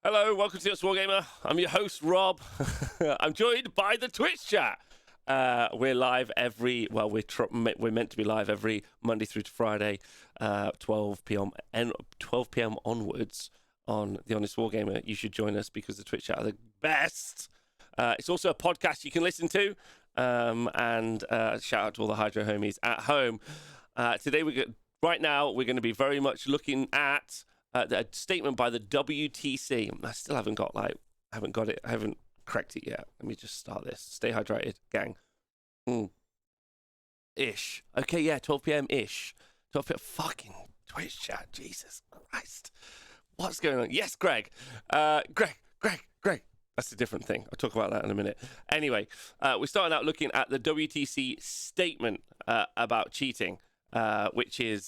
Hello, welcome to Wargamer. I'm your host, Rob. I'm joined by the Twitch chat. We're live we're meant to be live every Monday through to Friday, 12 p.m. and 12 p.m. onwards on The Honest Wargamer. You should join us because the Twitch chat are the best. It's also a podcast you can listen to. And shout out to all the Hydro homies at home. Today, right now, we're going to be very much looking at a statement by the WTC. I still haven't got it. I haven't cracked it yet. Let me just start this. Stay hydrated, gang. Ish. Okay, yeah, 12 p.m. ish. 12 p.m. Fucking Twitch chat. Jesus Christ. What's going on? Yes, Greg. Greg. That's a different thing. I'll talk about that in a minute. Anyway, we're starting out looking at the WTC statement about cheating. Which is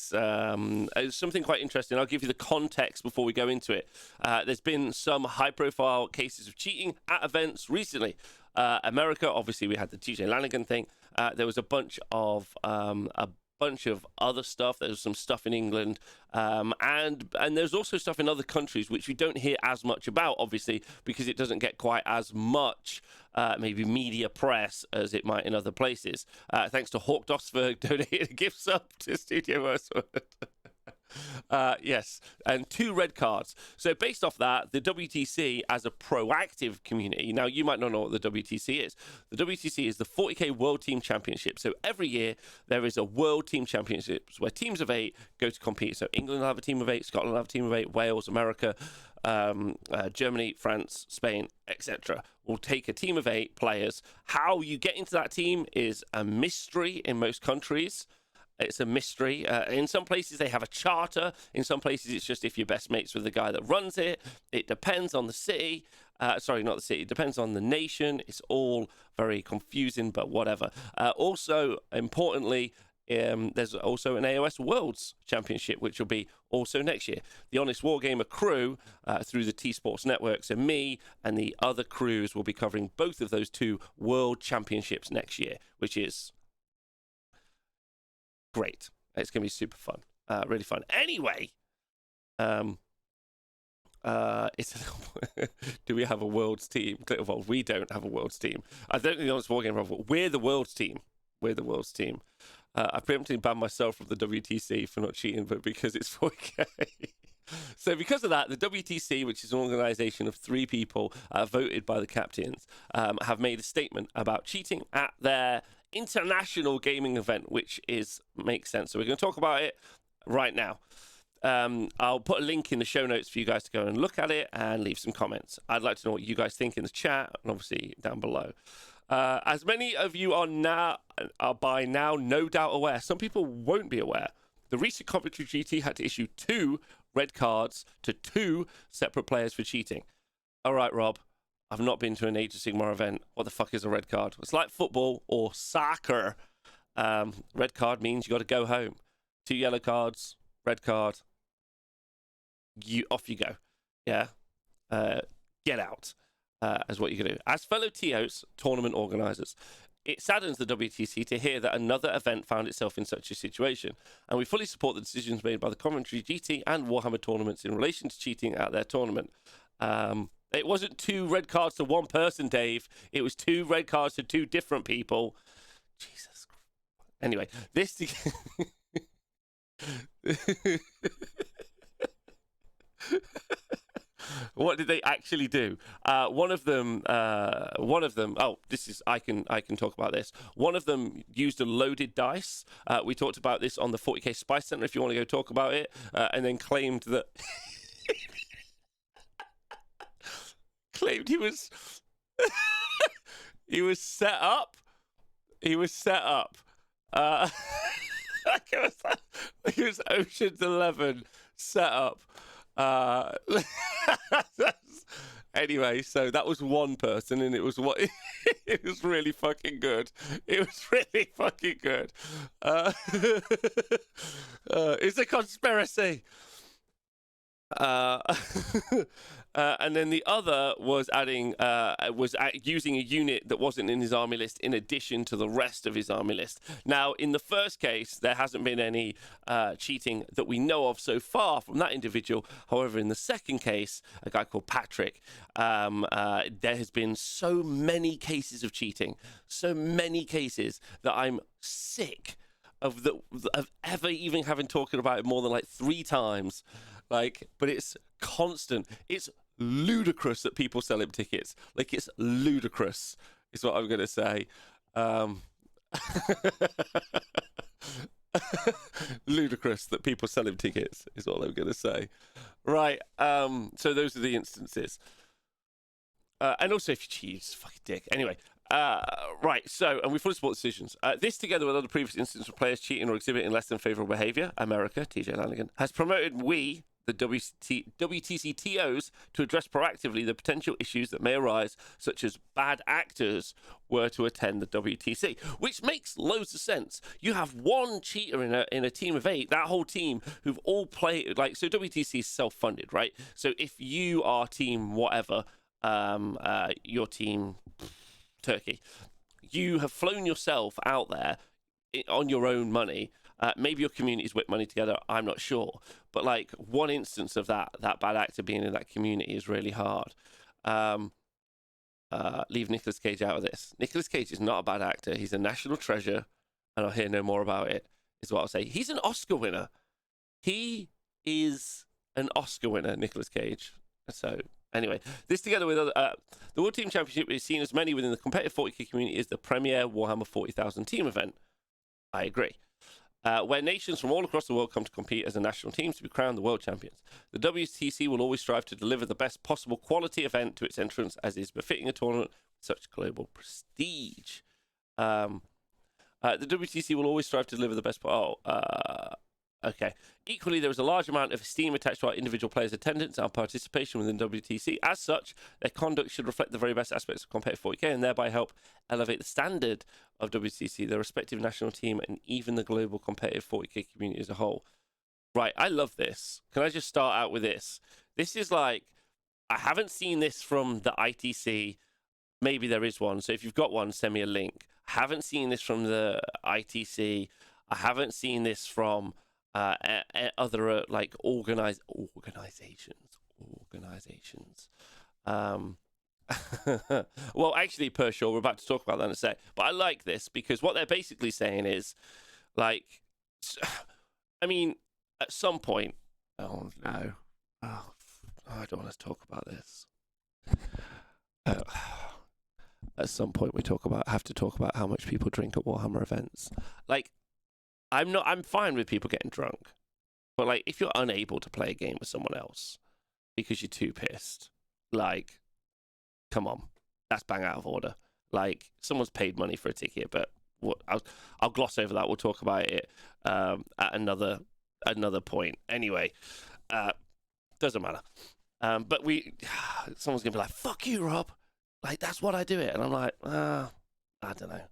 something quite interesting. I'll give you the context before we go into it. There's been some high-profile cases of cheating at events recently. America, obviously, we had the TJ Lanigan thing. There was a bunch of other stuff. There's some stuff in England, and there's also stuff in other countries which we don't hear as much about, obviously, because it doesn't get quite as much maybe media press as it might in other places. Thanks to Hawk Doss for donating a gift sub to Studio Westwood. Yes, and 2 red cards. So based off that, the WTC as a proactive community, now you might not know what the WTC is. The WTC is the 40k World Team Championship. So every year there is a World Team Championships where teams of 8 go to compete. So England will have a team of 8, Scotland will have a team of 8, Wales, America, Germany, France, Spain, etc. will take a team of 8 players. How you get into that team is a mystery in most countries. It's a mystery. In some places, they have a charter. In some places, it's just if you're best mates with the guy that runs it. It depends on the city. Sorry, not the city. It depends on the nation. It's all very confusing, but whatever. Also, importantly, there's also an AOS Worlds Championship, which will be also next year. The Honest Wargamer crew, through the T-Sports Network, so me and the other crews will be covering both of those 2 World Championships next year, which is great. It's going to be super fun. Really fun. Anyway, do we have a world's team? Well, we don't have a world's team. I don't think it's Wargamer. We're the world's team. We're the world's team. I preemptively banned myself from the WTC for not cheating, but because it's 4K. So because of that, the WTC, which is an organization of 3 people voted by the captains, have made a statement about cheating at their international gaming event, which makes sense. So we're going to talk about it right now. I'll put a link in the show notes for you guys to go and look at it and leave some comments. I'd like to know what you guys think in the chat and obviously down below. As many of you are by now no doubt aware, some people won't be aware, the recent Coventry GT had to issue 2 red cards to 2 separate players for cheating. All right, Rob, I've not been to an Age of Sigmar event. What the fuck is a red card? It's like football or soccer. Red card means you got to go home. 2 yellow cards, red card. Off you go. Yeah. Get out. Is what you can do. As fellow TOs, tournament organisers, it saddens the WTC to hear that another event found itself in such a situation, and we fully support the decisions made by the Coventry GT and Warhammer tournaments in relation to cheating at their tournament. It wasn't 2 red cards to 1 person, Dave. It was 2 red cards to 2 different people. Jesus. Anyway, this... What did they actually do? One of them. Oh, this is. I can talk about this. One of them used a loaded dice. We talked about this on the 40k Spice Center. If you want to go talk about it, and then claimed that he was he was set up. He was set up. Like it was Ocean's 11 set up. Anyway, so that was one person, and it was it was really fucking good. It was really fucking good. It's a conspiracy. Uh, and then the other was using a unit that wasn't in his army list in addition to the rest of his army list. Now, in the first case, there hasn't been any cheating that we know of so far from that individual. However, in the second case, a guy called Patrick, there has been so many cases of cheating, so many cases that I'm sick of ever even having talking about it more than like 3 times. Like, but it's constant. It's ludicrous that people sell him tickets. Like, it's ludicrous, is what I'm going to say. Ludicrous that people sell him tickets, is all I'm going to say. Right. So those are the instances. And also, if you cheat, it's a fucking dick. Anyway. Right, so, and we fully support decisions. This, together with other previous instances of players cheating or exhibiting less than favourable behaviour, America, TJ Lanigan, has promoted the WTC TOs, to address proactively the potential issues that may arise, such as bad actors were to attend the WTC, which makes loads of sense. You have one cheater in a team of 8, that whole team who've all played, like, so WTC is self-funded, right? So if you are team whatever, your team Turkey, you have flown yourself out there on your own money. Maybe your community's whipped money together, I'm not sure, but like one instance of that bad actor being in that community is really hard. Leave Nicolas Cage out of this. Nicolas Cage is not a bad actor. He's a national treasure, and I'll hear no more about it, is what I'll say. He's an Oscar winner. He is an Oscar winner, Nicolas Cage. So anyway, this together with other, the World Team Championship is seen as many within the competitive 40k community as the premier Warhammer 40,000 team event. I agree. Where nations from all across the world come to compete as a national team to be crowned the world champions. The WTC will always strive to deliver the best possible quality event to its entrants, as is befitting a tournament with such global prestige. The WTC will always strive to deliver the best... Okay. Equally, there is a large amount of esteem attached to our individual players' attendance and participation within WTC. As such, their conduct should reflect the very best aspects of competitive 40k and thereby help elevate the standard of WTC, their respective national team, and even the global competitive 40k community as a whole. Right, I love this. Can I just start out with this? This is like, I haven't seen this from the ITC. Maybe there is one. So if you've got one, send me a link. I haven't seen this from the ITC. I haven't seen this from... other like organizations. Well, actually, per sure, we're about to talk about that in a sec. But I like this because what they're basically saying is, like, I mean, at some point, oh no, I don't want to talk about this. At some point, have to talk about how much people drink at Warhammer events. Like, I'm fine with people getting drunk, but like if you're unable to play a game with someone else because you're too pissed, like, come on, that's bang out of order. Like, someone's paid money for a ticket, but I'll gloss over that. We'll talk about it at another point. Anyway, doesn't matter. But someone's gonna be like, "Fuck you, Rob." Like, that's what I do it, and I'm like, I don't know.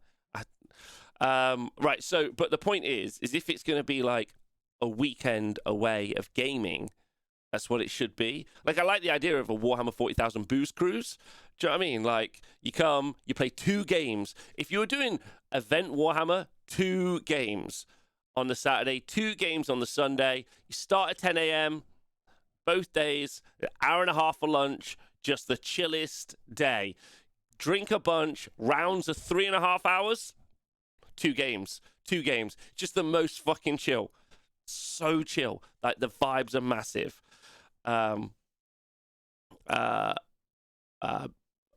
Right, so, but the point is if it's going to be like a weekend away of gaming, that's what it should be. Like, I like the idea of a Warhammer 40,000 booze cruise. Do you know what I mean? Like, you come, you play 2 games. If you were doing event Warhammer, 2 games on the Saturday, 2 games on the Sunday. You start at 10 a.m. both days, an hour and a half for lunch, just the chillest day. Drink a bunch, rounds of 3.5 hours. 2 games. Just the most fucking chill. So chill. Like, the vibes are massive.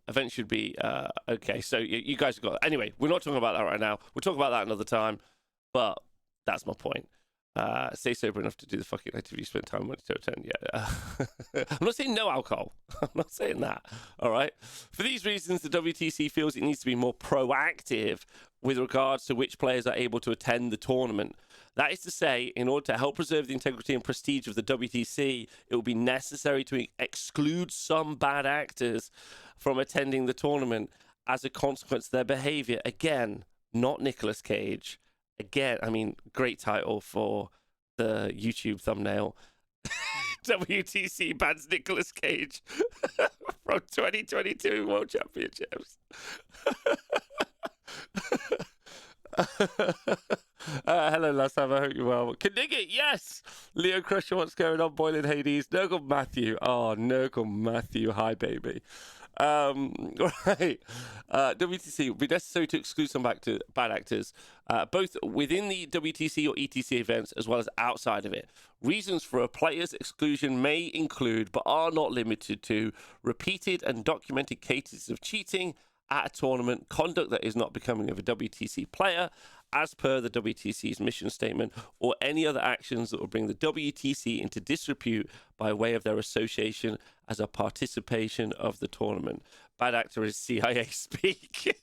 Event should be okay. So you guys have got. Anyway, we're not talking about that right now. We'll talk about that another time. But that's my point. Stay sober enough to do the fucking activity you spend time with to attend. Yeah. I'm not saying no alcohol. I'm not saying that. All right. For these reasons, the WTC feels it needs to be more proactive with regards to which players are able to attend the tournament. That is to say, in order to help preserve the integrity and prestige of the WTC, it will be necessary to exclude some bad actors from attending the tournament as a consequence of their behavior. Again, not Nicolas Cage. Again, I mean, great title for the YouTube thumbnail. WTC bans Nicolas Cage from 2022 World Championships. Hello, last time. I hope you're well. Knigget, yes. Leo Crusher, what's going on? Boiling Hades. Nurgle Matthew. Oh, Nurgle Matthew. Hi, baby. Right. WTC would be necessary to exclude some bad actors, both within the WTC or ETC events as well as outside of it. Reasons for a player's exclusion may include, but are not limited to, repeated and documented cases of cheating at a tournament, conduct that is not becoming of a WTC player, as per the WTC's mission statement, or any other actions that will bring the WTC into disrepute by way of their association as a participation of the tournament. Bad actor is CIA speak.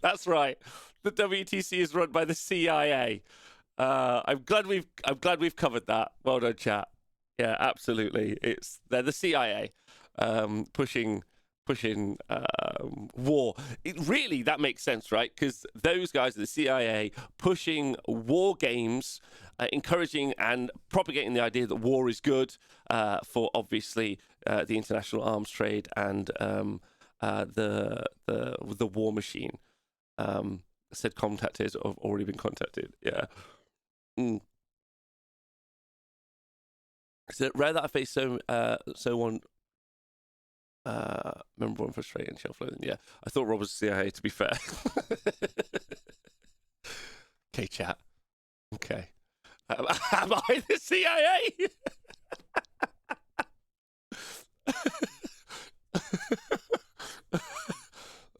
That's right. The WTC is run by the CIA. I'm glad we've covered that. Well done, chat. Yeah, absolutely. They're the CIA, pushing war. That makes sense, right? Because those guys are the CIA pushing war games, encouraging and propagating the idea that war is good for obviously the international arms trade and the war machine. Said contacted have already been contacted. Yeah. Is it rare that I face someone memorable and frustrating shelf loading? Yeah, I thought Rob was CIA, to be fair. Okay, chat. Okay. Am I the CIA?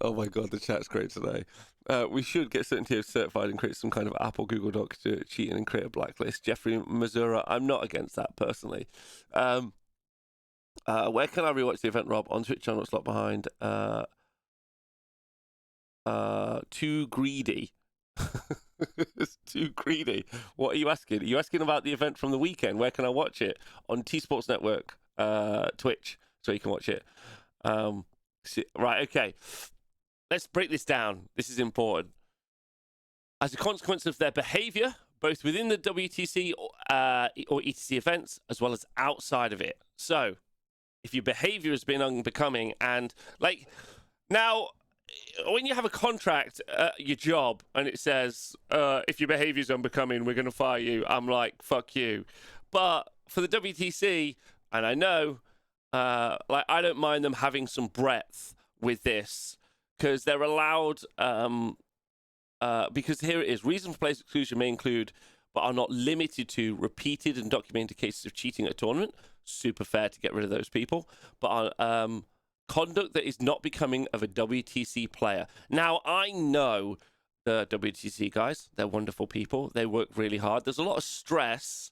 Oh my god, the chat's great today. We should get certainty certified and create some kind of Apple Google Doc to cheat and create a blacklist. Jeffrey Mazura, I'm not against that personally. Where can I rewatch the event, Rob? On Twitch, I'm not slot behind. Too greedy. It's too greedy. What are you asking? Are you asking about the event from the weekend? Where can I watch it? On T Sports Network, Twitch, so you can watch it. Right, okay. Let's break this down. This is important. As a consequence of their behavior, both within the WTC or ETC events, as well as outside of it. So, if your behavior has been unbecoming and, like, now, when you have a contract at your job and it says, if your behavior is unbecoming, we're going to fire you, I'm like, fuck you. But for the WTC, and I know, I don't mind them having some breadth with this, because they're allowed, because here it is, reason for players' exclusion may include, but are not limited to, repeated and documented cases of cheating at a tournament. Super fair to get rid of those people. But conduct that is not becoming of a WTC player. Now, I know the WTC guys. They're wonderful people. They work really hard. There's a lot of stress.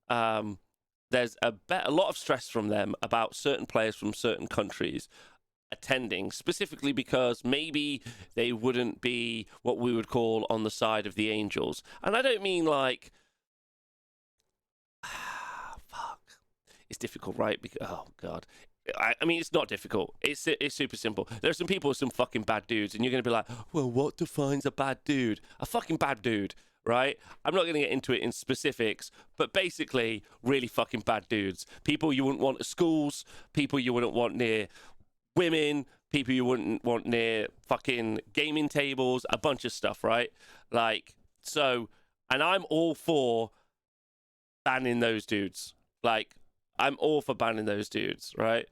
There's a lot of stress from them about certain players from certain countries attending, specifically because maybe they wouldn't be what we would call on the side of the Angels. And I don't mean like, fuck, it's difficult, right? Because, oh god, I mean, it's not difficult. It's super simple. There are some people, some fucking bad dudes, and you're gonna be like, well, what defines a bad dude? A fucking bad dude, right? I'm not gonna get into it in specifics, but basically, really fucking bad dudes. People you wouldn't want at schools. People you wouldn't want near women, people you wouldn't want near fucking gaming tables, a bunch of stuff, right? like so and I'm all for banning those dudes. Like, I'm all for banning those dudes, right?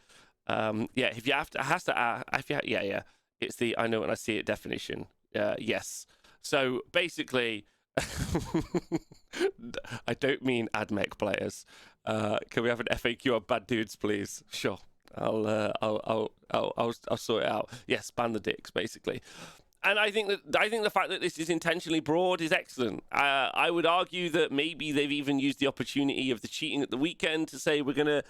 Yeah, if you have to, yeah, it's the I know when I see it definition. Yes. So basically, I don't mean AdMech players. Can we have an FAQ on bad dudes, please? Sure. I'll sort it out. Yes, ban the dicks, basically. And I think the fact that this is intentionally broad is excellent. I would argue that maybe they've even used the opportunity of the cheating at the weekend to say we're going to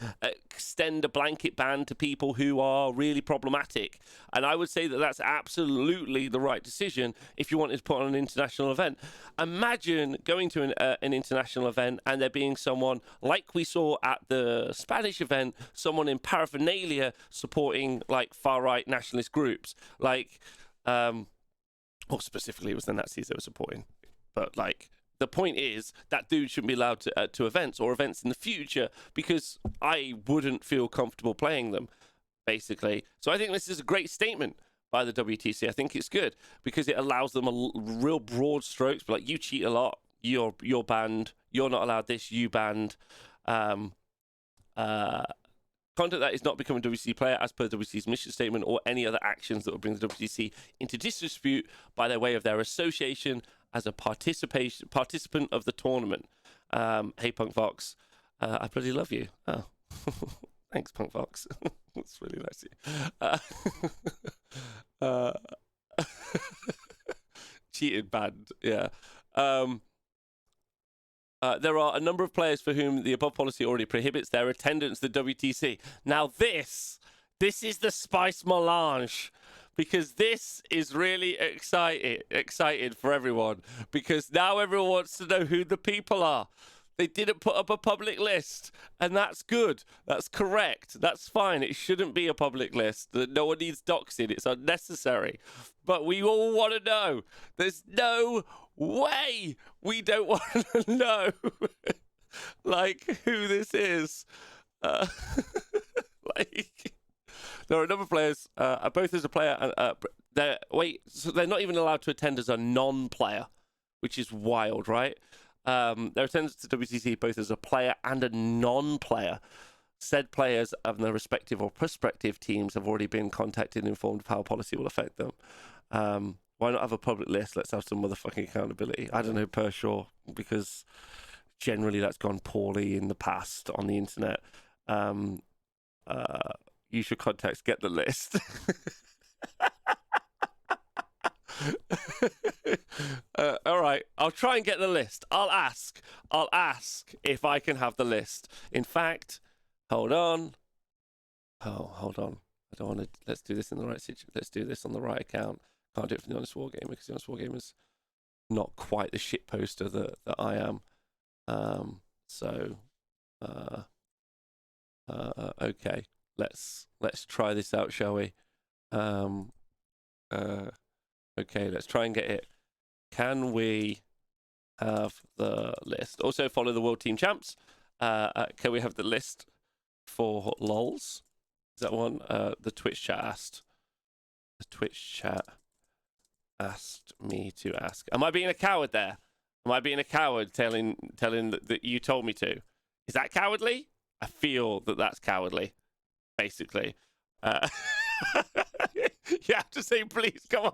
extend a blanket ban to people who are really problematic. And I would say that that's absolutely the right decision if you wanted to put on an international event. Imagine going to an international event and there being someone, like we saw at the Spanish event, someone in paraphernalia supporting like far-right nationalist groups. Like, or specifically it was the Nazis they were supporting, but like the point is that dude shouldn't be allowed to events or events in the future because I wouldn't feel comfortable playing them, basically. So I think this is a great statement by the WTC. I think it's good because it allows them real broad strokes, but like, you cheat a lot, you're banned, you're not allowed this, you banned. Content that is not becoming a WTC player as per WTC's mission statement or any other actions that would bring the WTC into disrepute by their way of their association as a participant of the tournament. Hey, Punk Fox, I bloody love you. Oh, thanks, Punk Fox. That's really nice of you. Cheated banned, yeah. There are a number of players for whom the above policy already prohibits their attendance at the WTC. Now this is the spice melange, because this is really excited for everyone, because now everyone wants to know who the people are. They didn't put up a public list, and that's good. That's correct. That's fine. It shouldn't be a public list. No one needs doxing. It's unnecessary. But we all want to know. There's no way we don't want to know, like, who this is. Like, there are a number of players, both as a player and so they're not even allowed to attend as a non-player, which is wild, right? Their attendance to WTC both as a player and a non-player. Said players of their respective or prospective teams have already been contacted and informed of how policy will affect them. Why not have a public list? Let's have some motherfucking accountability. I don't know, Pershaw, because generally that's gone poorly in the past on the internet. You should contact Get the List. All right, I'll try and get the list. I'll ask if I can have the list. In fact, hold on. Hold on. I don't want to. Let's do this in the right situation. Let's do this on the right account. Can't do it for the Honest Wargamer because the Honest Wargamer's not quite the shit poster that I am. Okay. Let's try this out, shall we? Okay, let's try and get it. Can we have the list? Also, follow the World Team Champs. Can we have the list for LOLs? Is that one? The Twitch chat asked. The Twitch chat asked me to ask. Am I being a coward there? Am I being a coward telling that you told me to? Is that cowardly? I feel that that's cowardly, basically. You have to say, please, come on.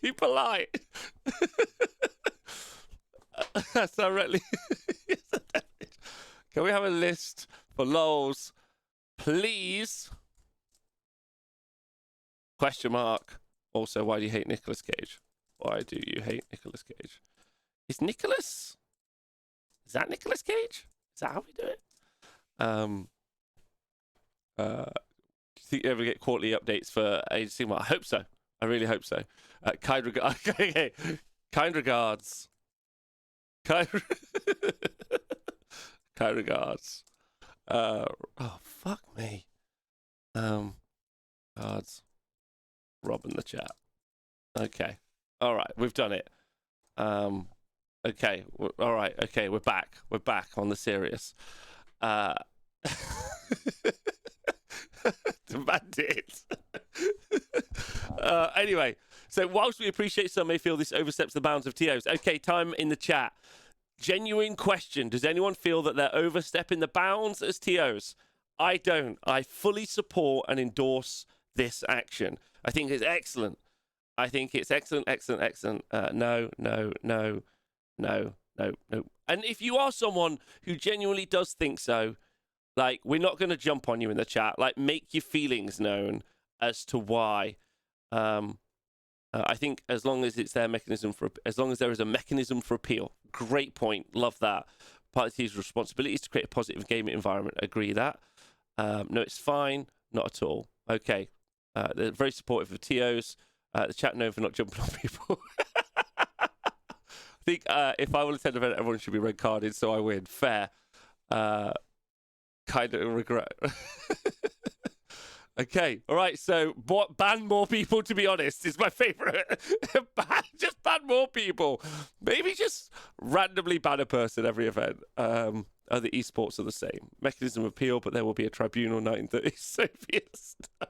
Be polite. That's directly. Can we have a list for LOLs, please? Question mark. Also, why do you hate Nicolas Cage? Why do you hate Nicolas Cage? Is that Nicolas Cage? Is that how we do it? Do you think you ever get quarterly updates for Agency? Well, I hope so. I really hope so. Kind regards. Kind regards. Oh, fuck me. Cards. Robbing the chat. Okay. All right. We've done it. Okay. All right. Okay. We're back. We're back on the serious. Demand it. Anyway, so whilst we appreciate some may feel this oversteps the bounds of TOs. Okay, time in the chat. Genuine question. Does anyone feel that they're overstepping the bounds as TOs? I don't. I fully support and endorse this action. I think it's excellent. I think it's excellent. No. And if you are someone who genuinely does think so, like, we're not going to jump on you in the chat. Like, make your feelings known as to why. I think as long as it's their mechanism as long as there is a mechanism for appeal. Great point. Love that. Party's responsibility is to create a positive gaming environment. Agree that. No, it's fine. Not at all. Okay. They're very supportive of TOs. The chat known for not jumping on people. I think if I will attend an event, everyone should be red carded, so I win. Fair. Kind of regret. Okay, all right. So ban more people. To be honest, is my favorite. Just ban more people. Maybe just randomly ban a person every event. Other esports are the same mechanism of appeal, but there will be a tribunal 1930s Soviet style.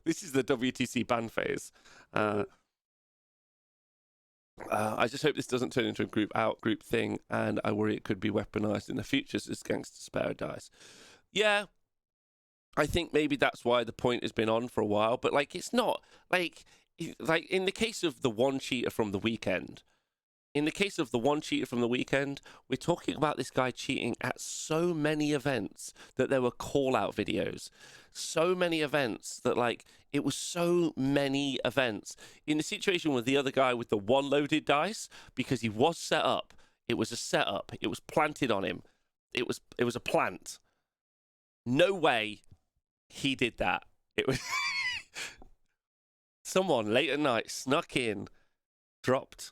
This is the WTC ban phase. I just hope this doesn't turn into a group thing, and I worry it could be weaponized in the future as gangsters paradise. Yeah, I think maybe that's why the point has been on for a while, but like it's not like in the case of the one cheater from the weekend. In the case of the one cheater from the weekend, we're talking about this guy cheating at so many events that there were call-out videos. So many events that, like, it was so many events. In the situation with the other guy with the one loaded dice, because he was set up, it was a setup. It was planted on him. It was a plant. No way he did that. It was someone late at night snuck in, dropped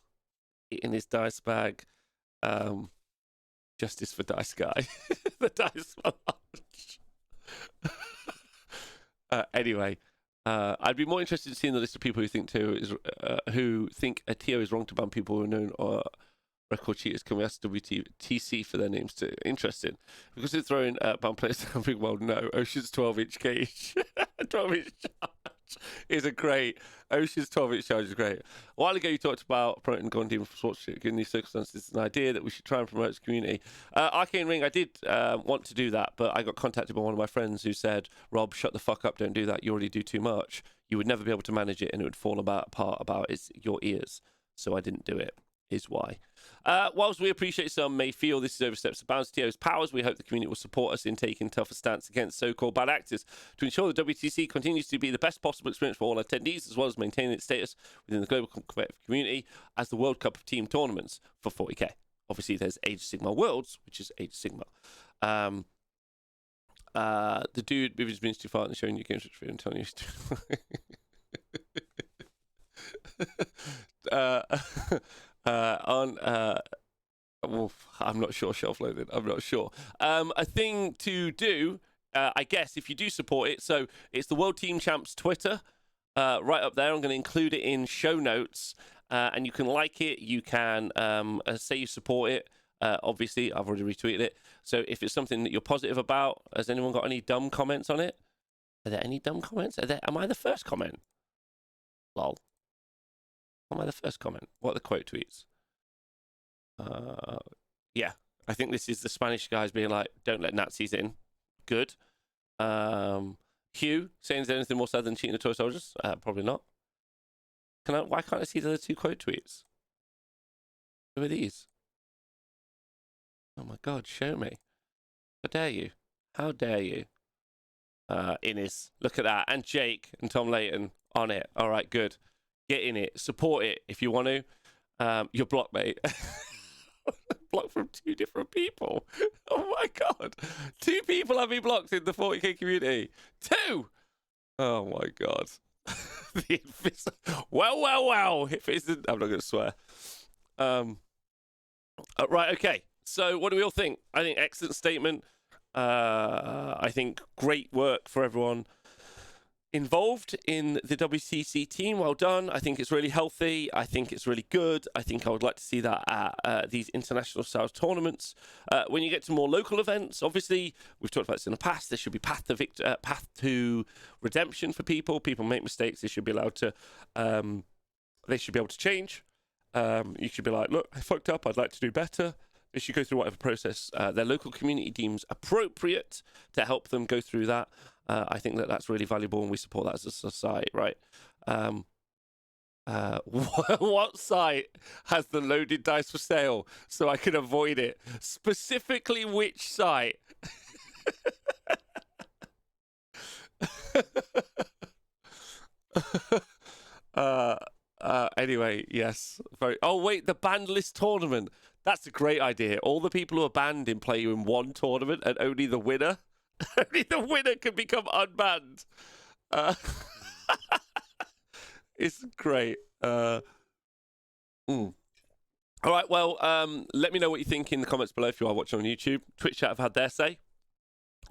in his dice bag. Justice for Dice Guy. The Dice anyway, I'd be more interested in seeing the list of people who think a TO is wrong to ban people who are known or record cheaters. Can we ask WTC for their names too? Interesting. Because they're throwing ban players down big, well, no. Ocean's 12-inch cage. 12-inch charge is a great. Ocean's 12-inch charge is great. A while ago, you talked about promoting Gone Demon for sponsorship. Given these circumstances, it's an idea that we should try and promote the community. Arcane Ring, I did want to do that, but I got contacted by one of my friends who said, Rob, shut the fuck up, don't do that. You already do too much. You would never be able to manage it, and it would fall apart about your ears. So I didn't do it, is why. Whilst we appreciate some may feel this is oversteps the bounds of TO's powers, we hope the community will support us in taking tougher stance against so-called bad actors to ensure the WTC continues to be the best possible experience for all attendees, as well as maintaining its status within the global competitive community as the World Cup of team tournaments for 40k. Obviously, there's Age of Sigmar Worlds, which is Age of Sigmar. The dude moving his been too far in showing you games which I'm telling you. I'm not sure, shelf loaded. I'm not sure. A thing to do, I guess, if you do support it. So it's the World Team Champs Twitter, right up there. I'm going to include it in show notes, and you can like it. You can say you support it. Obviously, I've already retweeted it. So if it's something that you're positive about, has anyone got any dumb comments on it? Are there any dumb comments? Am I the first comment? Lol. Am I the first comment? What are the quote tweets? Yeah, I think this is the Spanish guys being like, don't let Nazis in. Good. Hugh, saying there's anything more sad than cheating the toy soldiers? Probably not. Why can't I see the other two quote tweets? Who are these? Oh my god, show me. How dare you? How dare you? Innes, look at that. And Jake and Tom Layton on it. All right, good. Get in it. Support it if you want to. You're blocked, mate. Blocked from 2 different people. Oh my god. 2 people have been blocked in the 40k community. 2! Oh my god. Well. If it isn't, I'm not going to swear. Right, okay. So what do we all think? I think excellent statement. I think great work for everyone involved in the WTC team. Well done. I think it's really healthy. I think it's really good. I think I would like to see that at these international style tournaments. When you get to more local events, obviously, we've talked about this in the past, there should be path to redemption for people. People make mistakes. They should be allowed to, they should be able to change. You should be like, look, I fucked up. I'd like to do better. They should go through whatever process their local community deems appropriate to help them go through that. I think that's really valuable, and we support that as a society, right? What site has the loaded dice for sale so I can avoid it? Specifically, which site? Anyway, yes. Oh, wait, the banned list tournament. That's a great idea. All the people who are banned in play in one tournament, and only the winner can become unbanned. It's great. All right, well, let me know what you think in the comments below if you are watching on YouTube. Twitch chat have had their say.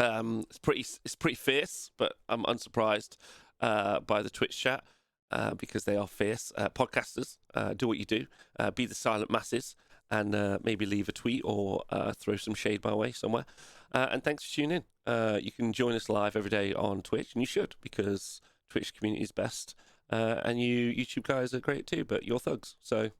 It's pretty fierce, but I'm unsurprised by the Twitch chat because they are fierce. Podcasters, do what you do, be the silent masses, and maybe leave a tweet or throw some shade my way somewhere. And thanks for tuning in. You can join us live every day on Twitch, and you should, because Twitch community is best. And you YouTube guys are great too, but you're thugs. So